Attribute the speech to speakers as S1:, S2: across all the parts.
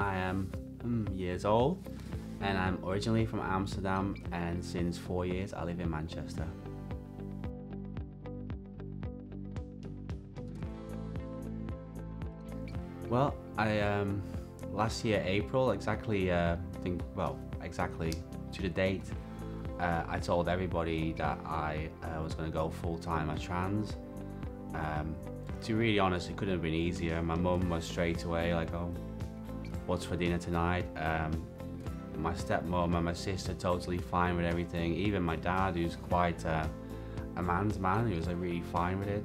S1: I am years old, and I'm originally from Amsterdam, and since 4 years I live in Manchester. Well, I last year April, exactly exactly to the date, I told everybody that I was going to go full-time as trans. To be really honest, it couldn't have been easier. My mum was straight away like, "Oh, what's for dinner tonight?" My stepmom and my sister totally fine with everything. Even my dad, who's quite a man's man, he was like really fine with it.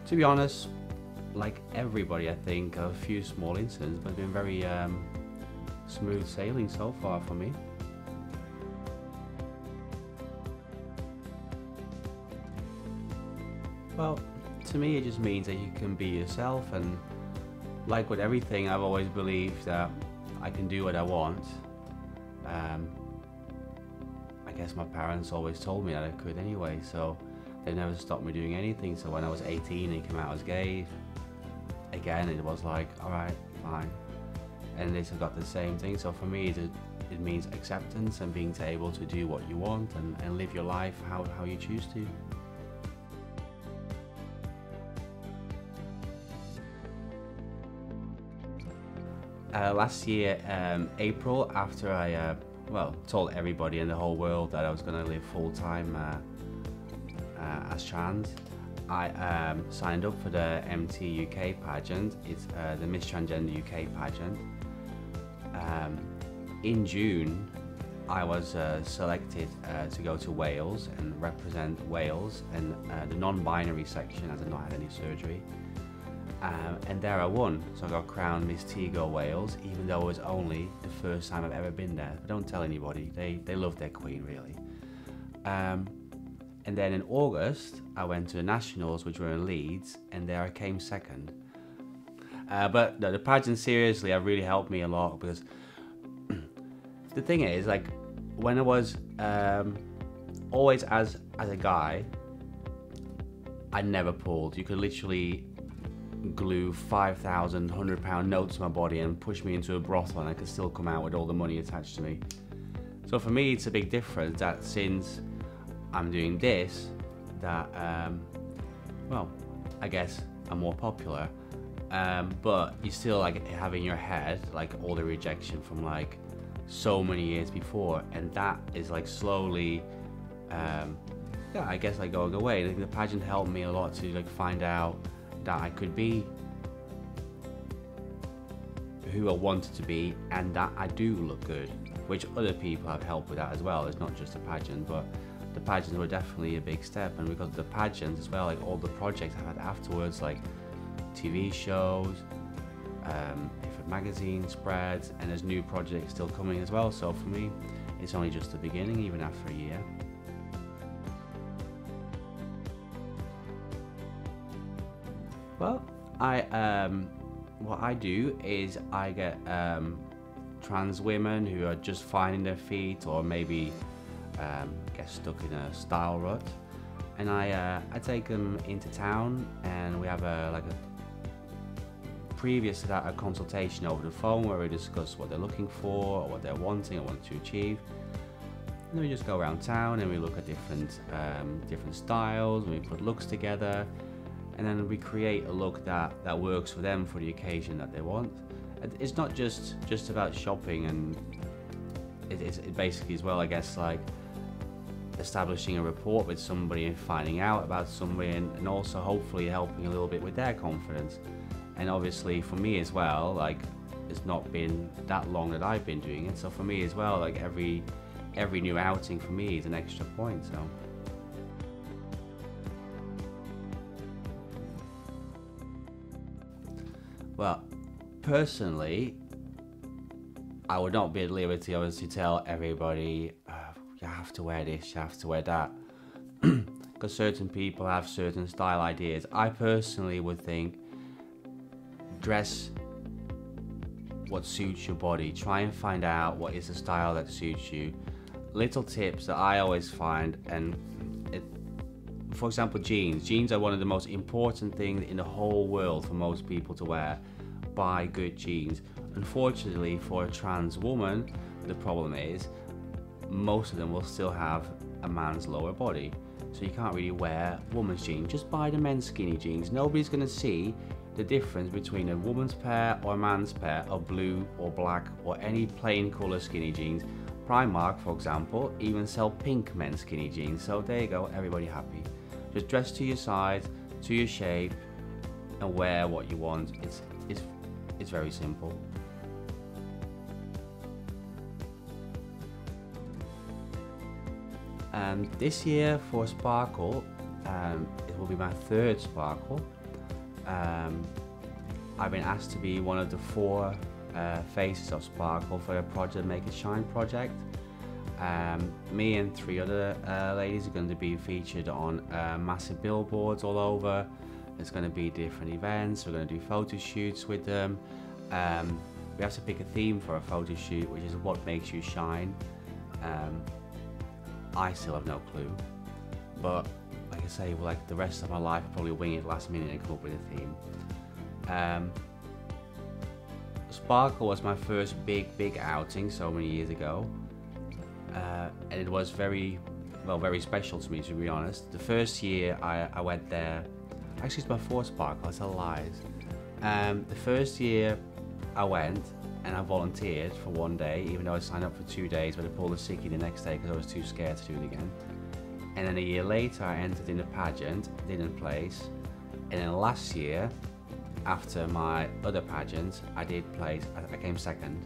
S1: To be honest, like everybody, I think a few small incidents, but it's been very smooth sailing so far for me. Well, to me it just means that you can be yourself, and like with everything, I've always believed that I can do what I want. I guess my parents always told me that I could anyway, so they never stopped me doing anything. So when I was 18 and came out as gay, again it was like, alright, fine. And this have got the same thing. So for me it means acceptance and being able to do what you want and live your life how you choose to. Last year, April, after I told everybody in the whole world that I was going to live full-time as trans, I signed up for the MT UK pageant. It's the Miss Transgender UK pageant. In June, I was selected to go to Wales and represent Wales and the non-binary section, as I've not had any surgery. And there I won, so I got crowned Miss Tego Wales, even though it was only the first time I've ever been there. But don't tell anybody, they love their queen really. And then in August, I went to the Nationals, which were in Leeds, and there I came second. But the pageant, seriously, have really helped me a lot, because the thing is, like, when I was always as a guy, I never pulled. You could literally glue 5,000 £100 notes to my body and push me into a brothel and I could still come out with all the money attached to me. So for me it's a big difference that since I'm doing this, that I guess I'm more popular, but you still like have in your head like all the rejection from like so many years before, and that is like slowly I guess like going away. Like, the pageant helped me a lot to like find out that I could be who I wanted to be, and that I do look good, which other people have helped with that as well. It's not just a pageant, but the pageants were definitely a big step. And because of the pageants as well, like all the projects I had afterwards, like TV shows, different magazine spreads, and there's new projects still coming as well. So for me, it's only just the beginning, even after a year. Well, what I do is I get trans women who are just finding their feet, or maybe get stuck in a style rut, and I take them into town, and we have previous to that a consultation over the phone where we discuss what they're looking for, or what they're wanting, or want to achieve. And then we just go around town and we look at different styles, and we put looks together. And then we create a look that works for them for the occasion that they want. It's not just about shopping, and it basically as well, I guess, like establishing a rapport with somebody and finding out about somebody, and also hopefully helping a little bit with their confidence. And obviously for me as well, like it's not been that long that I've been doing it, so for me as well, like every new outing for me is an extra point. So. Well, personally, I would not be at liberty obviously to tell everybody, you have to wear this, you have to wear that, because certain people have certain style ideas. I personally would think, dress what suits your body. Try and find out what is the style that suits you. Little tips that I always find, and for example, jeans. Jeans are one of the most important things in the whole world for most people to wear. Buy good jeans. Unfortunately for a trans woman, the problem is most of them will still have a man's lower body, so you can't really wear woman's jeans. Just buy the men's skinny jeans. Nobody's going to see the difference between a woman's pair or a man's pair of blue or black or any plain colour skinny jeans. Primark, for example, even sell pink men's skinny jeans, so there you go, everybody happy. Just dress to your size, to your shape, and wear what you want. It's very simple. This year for Sparkle, it will be my third Sparkle. I've been asked to be one of the 4 faces of Sparkle for the project Make It Shine project. Me and 3 other ladies are going to be featured on massive billboards all over. There's going to be different events. We're going to do photo shoots with them. We have to pick a theme for a photo shoot, which is what makes you shine. I still have no clue, but like I say, like the rest of my life, I'll probably wing it last minute and come up with a theme. Sparkle was my first big outing so many years ago, and it was very special to me, to be honest. The first year I went there, actually it's my 4th Sparkle, I tell lies. The first year I went and I volunteered for 1 day, even though I signed up for 2 days, but I pulled a sickie the next day because I was too scared to do it again. And then a year later I entered in a pageant, didn't place, and then last year, after my other pageant, I did place, I came second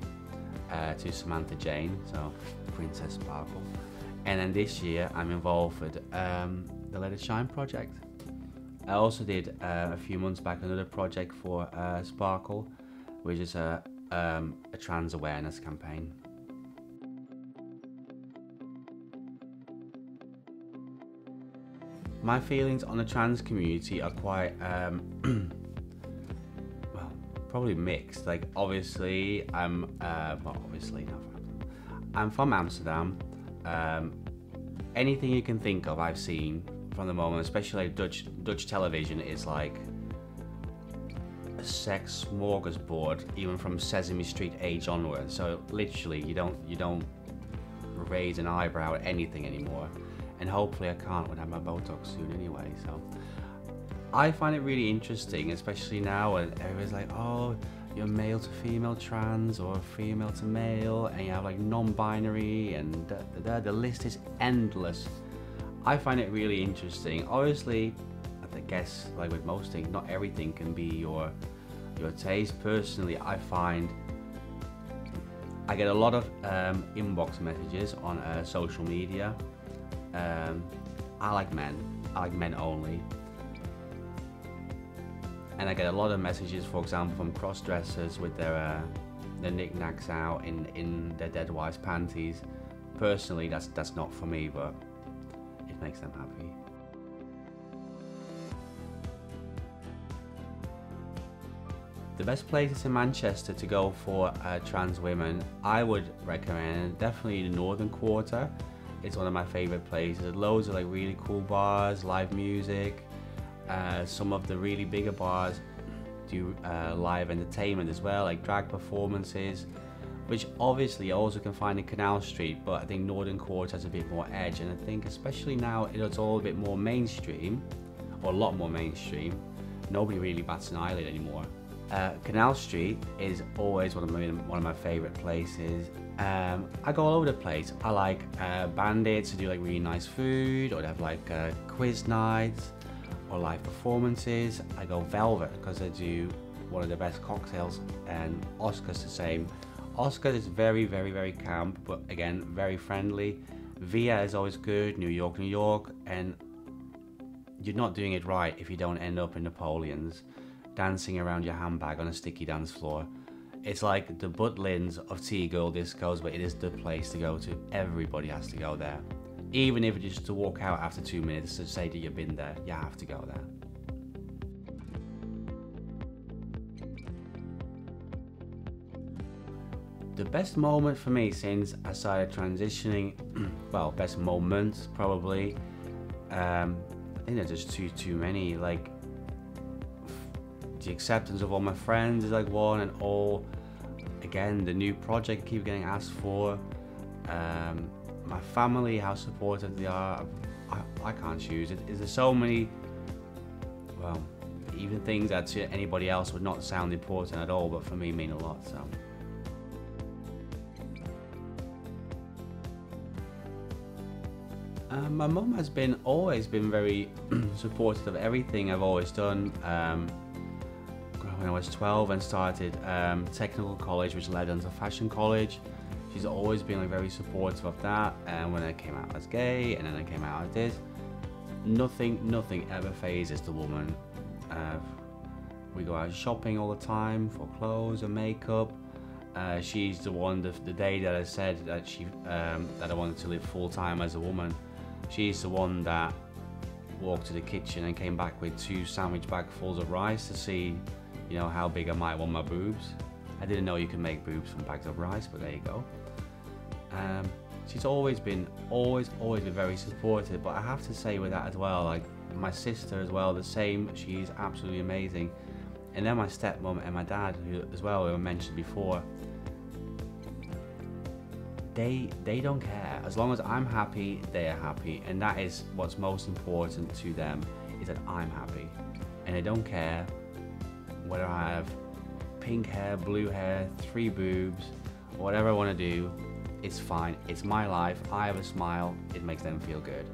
S1: to Samantha Jane, so Princess Sparkle. And then this year I'm involved with the Let It Shine project. I also did a few months back another project for Sparkle, which is a trans awareness campaign. My feelings on the trans community are quite well, probably mixed. Like obviously I'm from Amsterdam. Anything you can think of I've seen from the moment, especially like Dutch television is like a sex smorgasbord, even from Sesame Street age onwards. So literally you don't raise an eyebrow at anything anymore, and hopefully I can't when I have my Botox soon anyway. So I find it really interesting, especially now when everybody's like, oh, you're male to female trans or female to male, and you have like non-binary, and the list is endless. I find it really interesting. Obviously, I guess like with most things, not everything can be your taste. Personally, I find I get a lot of inbox messages on social media. I like men only, and I get a lot of messages, for example, from cross-dressers with their knickknacks out in their dead wife's panties. Personally, that's not for me, but it makes them happy. The best places in Manchester to go for trans women, I would recommend definitely the Northern Quarter. It's one of my favourite places. There's loads of like really cool bars, live music. Some of the really bigger bars do live entertainment as well, like drag performances, which obviously you also can find in Canal Street, but I think Northern Quarter has a bit more edge, and I think especially now it's all a bit more mainstream, or a lot more mainstream. Nobody really bats an eyelid anymore. Canal Street is always one of my favourite places. I go all over the place. I like Bandits to do like really nice food, or they have like quiz nights or live performances. I go Velvet because they do one of the best cocktails, and Oscar's the same. Oscar is very camp, but again very friendly. Via is always good, New York, and you're not doing it right if you don't end up in Napoleon's, dancing around your handbag on a sticky dance floor. It's like the Butlins of T-girl discos, but it is the place to go to. Everybody has to go there. Even if it's just to walk out after 2 minutes to say that you've been there, you have to go there. The best moment for me since I started transitioning, well, best moments probably, I think there's just too many. Like the acceptance of all my friends is like one, and all again, the new project I keep getting asked for, my family, how supportive they are. I can't choose. There's so many, well, even things that to anybody else would not sound important at all, but for me mean a lot. So. My mum has always been very supportive of everything I've always done. When I was 12 and started technical college, which led on to fashion college, she's always been like very supportive of that. And when I came out as gay, and then I came out as this, nothing ever phases the woman. We go out shopping all the time for clothes and makeup. She's the one. The day that I said that that I wanted to live full time as a woman, she's the one that walked to the kitchen and came back with 2 sandwich bagfuls of rice to see, you know, how big I might want my boobs. I didn't know you can make boobs from bags of rice, but there you go. She's always been very supportive, but I have to say with that as well, like my sister as well, the same. She's absolutely amazing. And then my stepmom and my dad, who as well, who I mentioned before, they don't care. As long as I'm happy, they're happy, and that is what's most important to them, is that I'm happy. And they don't care whether I have pink hair, blue hair, 3 boobs, whatever I want to do. It's fine. It's my life. I have a smile. It makes them feel good.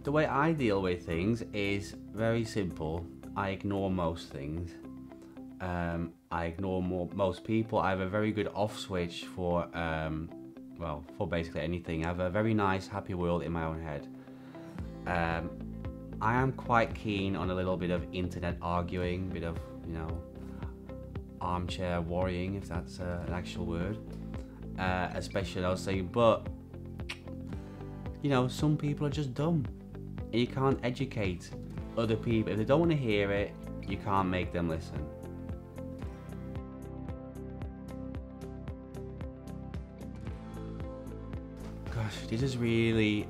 S1: The way I deal with things is very simple. I ignore most things. I ignore most people. I have a very good off switch for basically anything. I have a very nice, happy world in my own head. I am quite keen on a little bit of internet arguing, bit of, you know, armchair worrying, if that's an actual word. Especially I was saying, but you know, some people are just dumb. And you can't educate other people. If they don't want to hear it, you can't make them listen. Gosh, this is really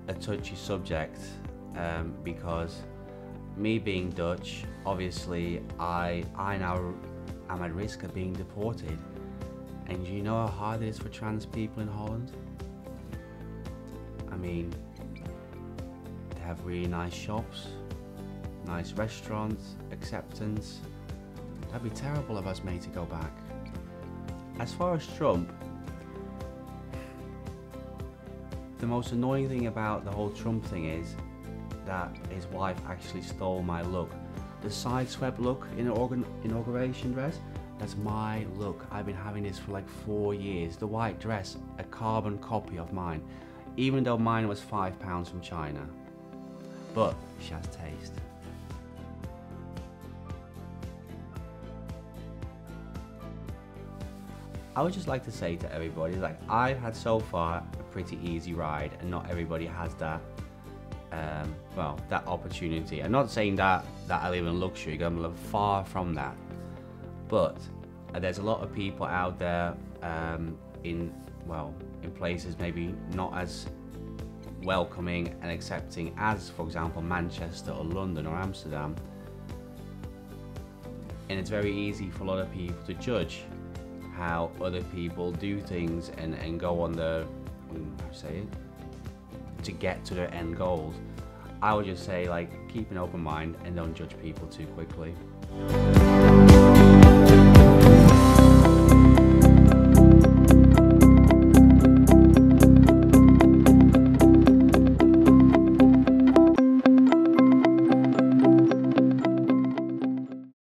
S1: a touchy subject, because me being Dutch, obviously I now am at risk of being deported. And you know how hard it is for trans people in Holland? I mean, they have really nice shops, nice restaurants, acceptance. That'd be terrible of us, mate, to go back. As far as Trump, the most annoying thing about the whole Trump thing is that his wife actually stole my look. The side-swept look in an inauguration dress, that's my look. I've been having this for like 4 years. The white dress, a carbon copy of mine, even though mine was £5 from China. But she has taste. I would just like to say to everybody, like, I've had so far a pretty easy ride, and not everybody has that that opportunity. I'm not saying that I live in luxury, I'm far from that. But there's a lot of people out there in places maybe not as welcoming and accepting as, for example, Manchester or London or Amsterdam. And it's very easy for a lot of people to judge how other people do things and go on to get to their end goals. I would just say, like, keep an open mind and don't judge people too quickly.